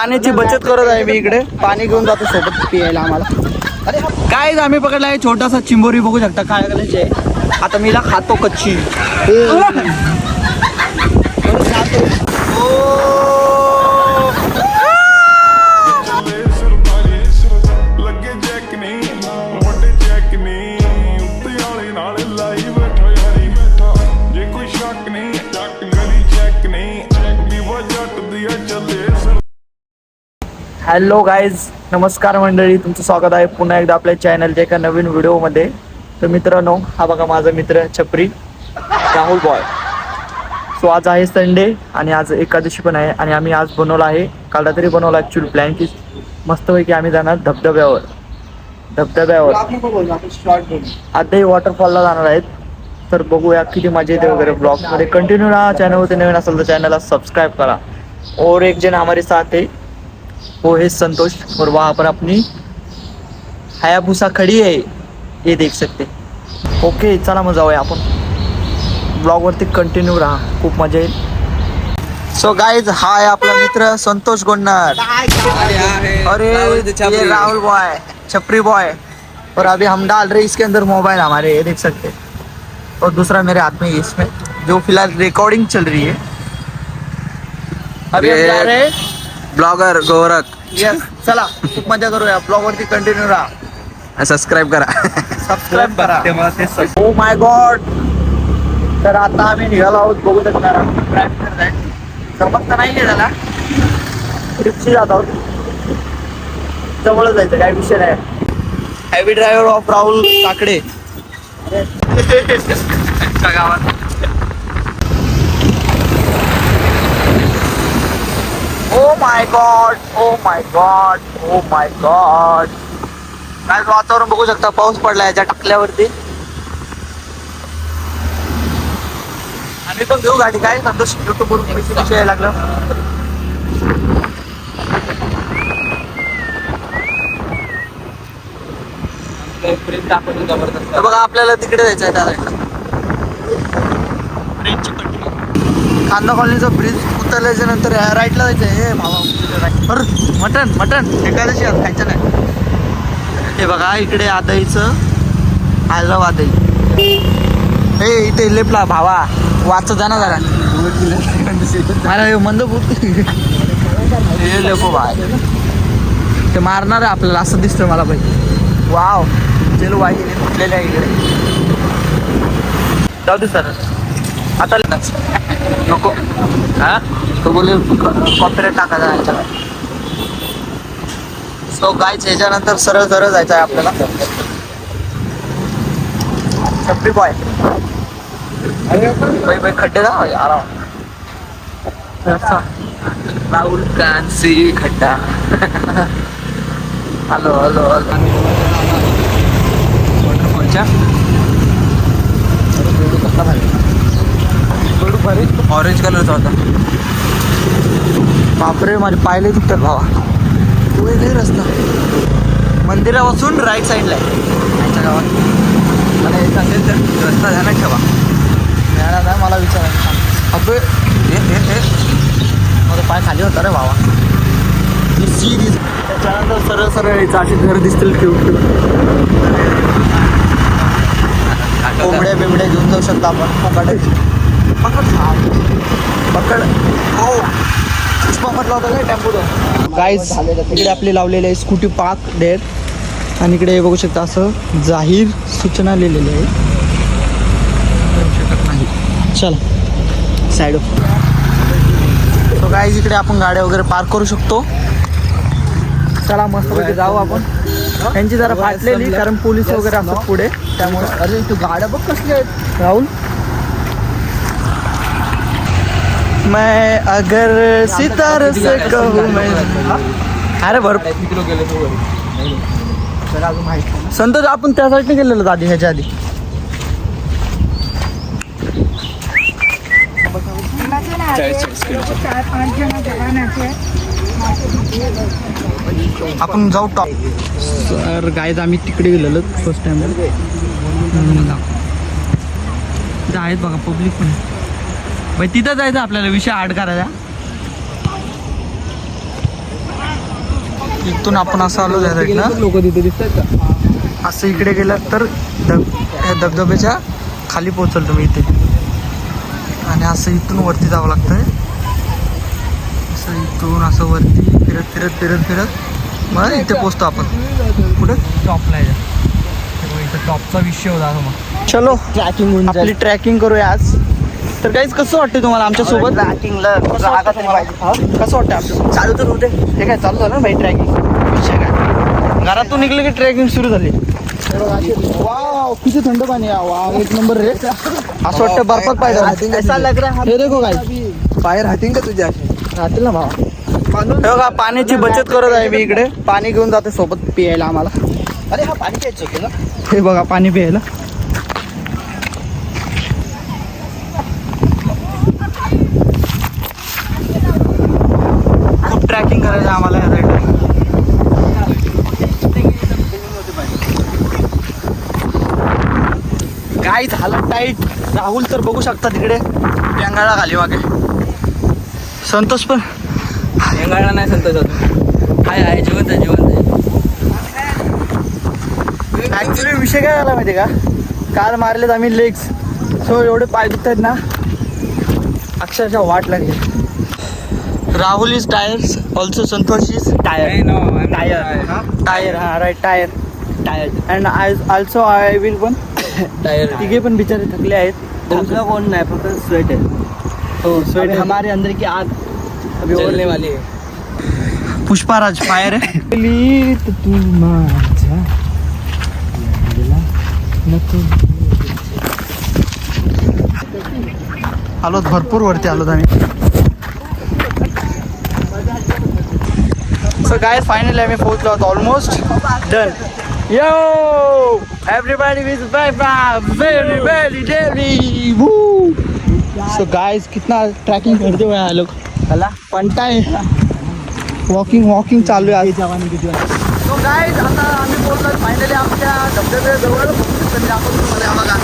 पाण्याची बचत करत आहे मी इकडे. पाणी घेऊन जातो सोबत पियायला आम्हाला. काय आम्ही पकडला आहे छोटासा चिंबोरी, बघू शकता काय करायचे. आता मी ला खातो कच्ची. हॅलो गाईज, नमस्कार मंडळी, तुमचं स्वागत आहे पुन्हा एकदा आपल्या चॅनलच्या एका नवीन व्हिडिओमध्ये. तर मित्रांनो, हा बघा माझा मित्र छपरी राहुल बॉय. सो आज आहे संडे आणि आज एकादशी पण आहे आणि आम्ही आज बनवला आहे, काल रात्री बनवला ॲक्च्युली प्लॅन की मस्तपैकी आम्ही जाणार धबधब्यावर. आताही वॉटरफॉलला जाणार आहेत. तर बघूया किती मजा येते वगैरे. ब्लॉगमध्ये कंटिन्यू राहा. चॅनलवरती नवीन असेल तर चॅनलला सब्सक्राइब करा. और एक जन हमारे साथ है, वो है संतोष, और वहाँ पर अपनी हायाबुसा खड़ी है, ये देख सकते. ओके, चला मग जाऊया आपण. ब्लॉगवरती कंटिन्यू राहा, खूप मजा येईल. सो गाइज, हा आहे आपला मित्र संतोष गोन्नर. अरे ये राहुल बॉय, छपरी बॉय. और अभी हम डाल रहे इसके अंदर मोबाइल हमारे, ये देख सकते. और दूसरा मेरे हाथ में इसमें जो फिलहाल रिकॉर्डिंग चल रही है. अभी हम जा रहे हैं ब्लॉगर गोरख. यस, चला खूप मजा करूया. ब्लॉग वरती कंटिन्यू राहा, सबस्क्राईब करा. सबस्क्राईब करा. ओ माय गॉड. तर आता आम्ही निघालो आहोत, बघू शकणार ड्राईव्ह करत आहे. जमत तर नाही आहे त्याला, ट्रिपशी जात आहोत. जवळ जायचं काय विषय नाही. Heavy driver of Rahul Kakade गावात. Oh my god, oh my god, oh my god. काय वातावरण बघू शकता, पाऊस पडला याच्या टाकल्यावरती. आम्ही पण घेऊ गाडी. काय संतोष युट्यूब वरून पैसे यायला लागलं. बघा आपल्याला तिकडे जायचं आहे, त्या साईडला ब्रिजची पट्टी. खांदा कॉलनीचा ब्रिज उतरल्याच्या नंतर राईटला जायचं आहे. हे भावा, मटन मटन एकादशी खायचं नाही. हे बघा इकडे आदईचं आलं आदई. हे इथे लेपला भावा, वाचत जा ना जरा. मला हे मंद बोलतो, हे लेपो भाई, ते मारणार आहे आपल्याला असं दिसतं मला बाई. वाव, चलो बाई फुटलेले आहे इकडे. जाऊ दे सर आता नको. हा तो बोले कॉपीराइट टाकायचा याच्यावर. सो गाईज, ह्याच्यानंतर सरळ सरळ जायचं आहे आपल्याला. छपरी बॉय भाई खड्डे जा आराम. राहुल कांसी खड्डा. Hello hello hello. कोणच्या ऑरेंज कलरचा होता. बापरे, माझे पायले दुखतात भावा. तू हे रस्ता मंदिरापासून राईट साईडला आहे आमच्या गावात. मला येत असेल तर रस्ता ध्यानात ठेवा. ध्यानात आहे, मला विचारायचं. अबे हे माझा पाय खाली होता रे भावा. त्याच्यानंतर सरळ सरळ यायचं. अशी घर दिसतील क्यूट क्यूट. कोंबड्या बिंबड्या घेऊन जाऊ शकता आपण. पकड हो, पुष्पा म्हटलं होतं काय टेम्पोचं. गाईज, इकडे आपली लावलेली आहे स्कूटी पार्क डेअर. आणि इकडे बघू शकता असं जाहीर सूचना लिहिलेली आहे. चला साईड. सो गाईज, इकडे आपण गाड्या वगैरे पार्क करू शकतो. चला मस्त जाऊ आपण. त्यांची जरा फाटलेली, कारण पोलीस वगैरे असतात पुढे, त्यामुळे. अरे तू गाड्या बघ कसल्या आहेत राहुल. मैं अगर सितारे से कहूँ मैं. अरे भरपूर संतोष, आपण त्या साईडने गेलेलो आधी, ह्याच्या आधी. आपण जाऊ टॉप. सर गाईज, आम्ही तिकडे गेलेलो फर्स्ट टाइम. आहेत बघा पब्लिक पण. भाई तिथं जायचं आपल्याला, विषय आड करायचा. इथून आपण असं आलो त्या साईडनं. लोक तिथे दिसतात का? असं इकडे गेलं तर ह्या धबधब्याच्या खाली पोहोचल तुम्ही इथे. आणि असं इथून वरती जावं लागतंय. असं इथून असं वरती फिरत फिरत फिरत फिरत मग इथे पोहोचतो आपण. कुठे टॉपला आहे. इथं टॉपचा विषय होता मग. चलो ट्रॅकिंग आपली ट्रॅकिंग करूया आज. तर काहीच कसं वाटतं तुम्हाला आमच्यासोबत? ट्रॅकिंगला जागा तरी पाहिजे. कसं वाटतं आपल्यासोबत? चालू तर होते. हे काय चालू झालं ना भाई ट्रॅकिंग. विषय काय, घरातून निघलं की ट्रॅकिंग सुरू झाली. वाव किती थंड पाणी आहे. वाव एक नंबर रे. असं वाटतं बर्फात पाहिजे. ऐसा लग रहा हे देखो काय पाय राहतील का तुझ्या असे? राहतील ना भावा. हे बघा पाण्याची बचत करत आहे मी इकडे. पाणी घेऊन जाते सोबत पियायला आम्हाला. अरे हा पाणी प्यायचं होतं ना. हे बघा पाणी प्यायला. खूप ट्रॅकिंग करायचं आम्हाला या साईडला. काय झालं टाईट. राहुल तर बघू शकता तिकडे पेंगाळा खाली मागे. संतोष पण रेंगाळला नाही संतोष अजून. आहे जिवंत आहे जिवंत आहे. ऍक्च्युली विषय काय झाला माहिती का, काल मारलेत आम्ही लेग्स. सो एवढे पाय दुखत आहेत ना, अक्षरशः वाट लागली. Rahul is tired also. Santosh is tired. Tired हा right tired. And I also I will पण. टायर तिघे पण बिचारे थकले आहेत. तुमचं कोण नाही फक्त स्वेट आहे. हो स्वेट हमारे अंदर की आग अभी जलने और वाली है. पुष्पाराज फायर आहे. तू माझ्या आलोत भरपूर वरती आलोत आम्ही. सो गाइस फायनली आम्ही पोहोचलो आहोत. Almost done. Yo everybody with by very very daily woo. So guys कितना ट्रैकिंग करते हुए आए लोग. चला पंटा है. वॉकिंग चालू आहे. सो गाइस आता आम्ही पोहोचलो फायनली आमच्या धबधब्याजवळ. आपण तुम्हाला बघा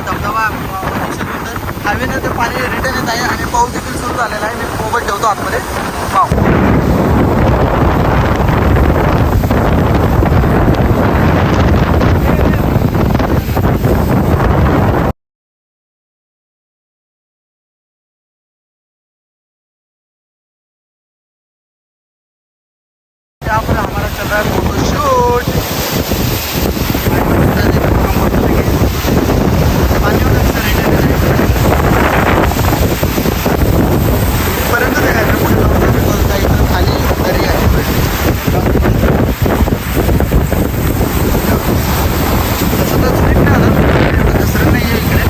धबधबा हवेनं ते पाणी रिटर्न येत आहे आणि पाऊस देखील सुरू झालेला आहे. मी मोबाईल ठेवतो आतमध्ये. पाव यहाँ पर हमारा चल रहा है फोटोशूट. पर्यंत देखायचं पुढे जाऊन बोलता इथं खाली घरी आहे. तसं तर स्ट्रीट नाही आलं, दसरं नाही आहे इकडे.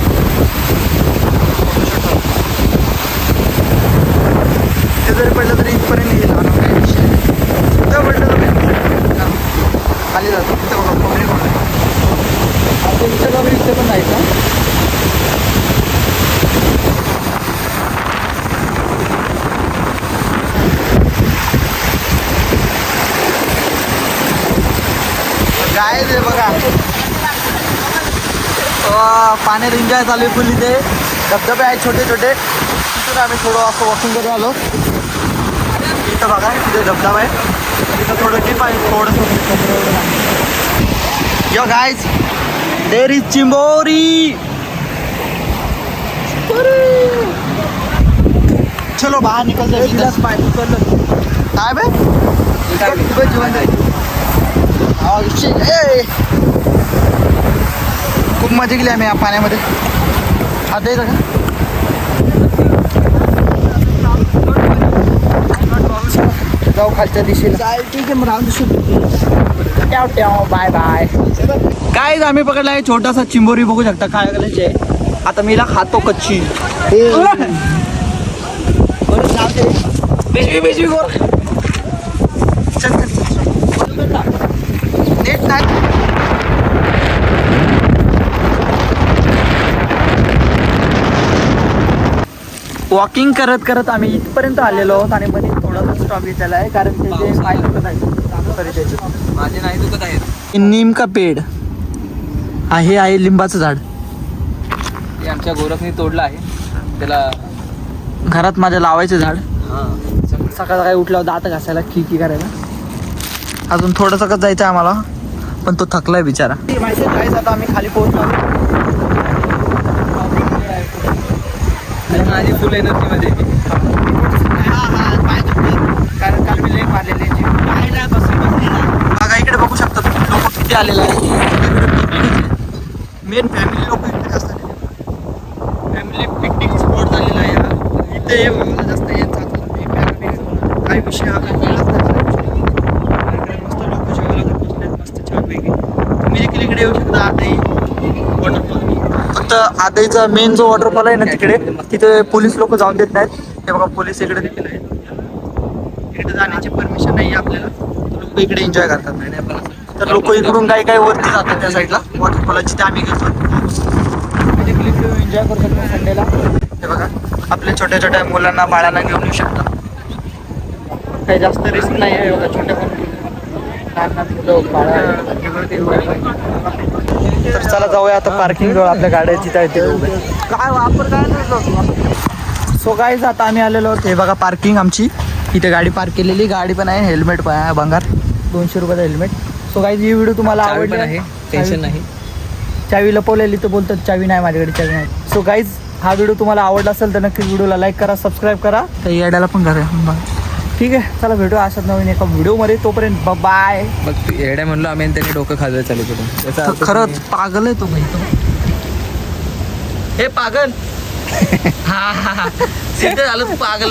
ते जरी पडलं तरी इथपर्यंत येईल. आणि काही विषय नाही. पडलं तर खाली जातो. तिथं बघा पब्लिक होणार. आता इथं बघा इथं पण जायचं. काय रे बघा पाण्यात एन्जॉय चालू आहे फुल. इथे धबधबे आहेत छोटे छोटे. तिथून आम्ही थोडं असं वॉकिंग करून आलो. इथं बघा तिथे धबधबा आहे. तिथं थोडं डीप आहे थोडंसं. यो गाइस देयर इज चिंबोरी. चलो बाहर निकलते हैं. काय बे जीवन खूप मजा केली आम्ही या पाण्यामध्ये. हात द्यायचा का? जाऊ खालच्या दिशेला. ठीक आहे मग राहून बाय बाय. काय आम्ही पकडला आहे छोटासा चिंबोरी. बघू शकता काय करायचे आहे. आता मीला खातो कच्ची. बेजवी गोर. चल नेट नाही. वॉकिंग करत करत आम्ही इथपर्यंत आलेलो आहोत. आणि मध्ये थोडासा स्टॉप घेतलेला आहे कारण त्याचे पाय दुखत आहेत. तरी त्याचे माझे नाही दुखत आहेत. नीम का पेड आहे लिंबाचं झाड. ते आमच्या गोरखने तोडलं आहे. त्याला घरात माझ्या लावायचं झाड. सकाळ सकाळी उठल्यावर दात घासायला की करायला. अजून थोडंसं जायचं आहे आम्हाला, पण तो थकलाय बिचारा. माहिती आहे काहीच, आता आम्ही खाली पोहोचलो. माझी फुल एनर्जी मध्ये कारण काल मी लेक मारलेले बघा इकडे बघू शकता तुम्ही लोक किती आलेले आहेत. मेन फॅमिली लोक इकडे असतात. फॅमिली पिकनिक स्पॉट झालेला आहे हा. इथे मला जास्त येत जातो काही विषय हा काही कळलाच नाही. मस्त लोक जेवायला तर पोचले मस्त छानपैकी. तुम्ही देखील इकडे येऊ शकता. आदई वॉटरफॉल, फक्त आदईचा मेन जो वॉटरफॉल आहे ना तिकडे, तिथे पोलीस लोक जाऊन देत नाहीत. हे बघा पोलीस इकडे देखील आहेत. इकडे जाण्याची परमिशन नाही आपल्याला. लोक इकडे एन्जॉय करतात. तर लोक इकडून काही काही वरती जातात त्या साईडला वॉटरफॉलची, ते आम्ही घेतो. एन्जॉय करू शकतो संडेला. हे बघा आपल्या छोट्या छोट्या मुलांना बाळांना घेऊन येऊ शकता. काही जास्त रिस्क नाही आहे. बघा छोट्या तर चला जाऊया आता पार्किंग जवळ आपल्या गाड्या जिथे आहे ते. काय वापर काय नाही. सो गाईज आता आम्ही आलेलो आहोत. हे बघा पार्किंग आमची, इथे गाडी पार्क केलेली. गाडी पण आहे, हेल्मेट पण आहे भंगार, 200 रुपयाचा हेल्मेट. सो गाईज ही व्हिडिओ तुम्हाला आवडली आहे, टेन्शन नाही. चावी लपवलेली तर बोलतात चावी नाही माझ्याकडे, चावी नाही. सो गाईज हा व्हिडिओ तुम्हाला आवडला असेल तर नक्कीच व्हिडिओला लाईक करा, सबस्क्राइब करा, तर यायला पण करा. ठीक आहे, चला भेटू अशाच नवीन एका व्हिडिओमध्ये. तोपर्यंत बाय. बघ तू एवढ्या म्हणलो आम्ही आणि त्यांनी डोकं खाल्लं चालू करून. खरंच पागल आहे तो भाई. हे पागल. हा हा हा, सिद्ध झालं तू पागल.